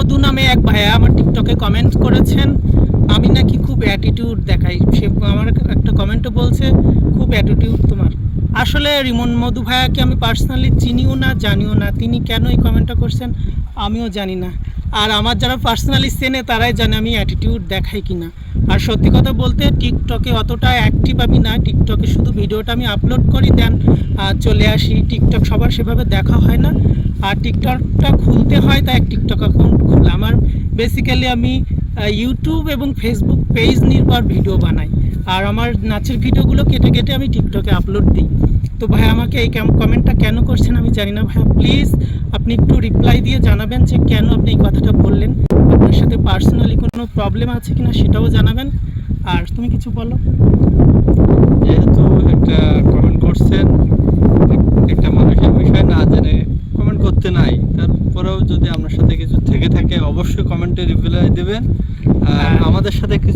মধু নামে এক ভাইয়া আমার টিকটকে কমেন্ট করেছেন আমি নাকি খুব অ্যাটিটিউড দেখাই। সে আমার একটা কমেন্টও বলছে খুব অ্যাটিটিউড তোমার। আসলে রিমন মধু ভাইয়াকে আমি পার্সোনালি চিনিও না, জানিও না। তিনি কেন এই কমেন্টটা করছেন আমিও জানি না। আর আমার যারা পার্সোনালি চেনে তারাই জানে আমি অ্যাটিটিউড দেখাই কি না। আর সত্যি কথা বলতে টিকটকে অতটা অ্যাক্টিভ আমি না। টিকটকে শুধু ভিডিওটা আমি আপলোড করি, দেন চলে আসি। টিকটক সবার সেভাবে দেখা হয় না। আর টিকটকটা খুলতে হয়, তাই টিকটক অ্যাকাউন্ট খোলা। আমার বেসিক্যালি আমি ইউটিউব এবং ফেসবুক পেজ নির্ভর ভিডিও বানাই। আর আমার নাচের ভিডিওগুলো কেটে কেটে আমি টিকটকে আপলোড দিই। তো ভাই আমাকে এই কমেন্টটা কেন করছেন আমি জানি না। ভাইয়া প্লিজ আপনি একটু রিপ্লাই দিয়ে জানাবেন যে কেন আপনি এই কথাটা বললেন। আপনার সাথে পার্সোনালি কোনো প্রবলেম আছে কিনা সেটাও জানাবেন। আর তুমি কিছু বলো। যেহেতু একটা কমেন্ট করছেন, একটা মানুষের বিষয় না জেনে কমেন্ট করতে নাই, তারপরেও যদি আপনার সাথে কিছু থেকে থাকে অবশ্যই কমেন্টে রিপ্লাই দেবেন। আর আমাদের সাথে কিছু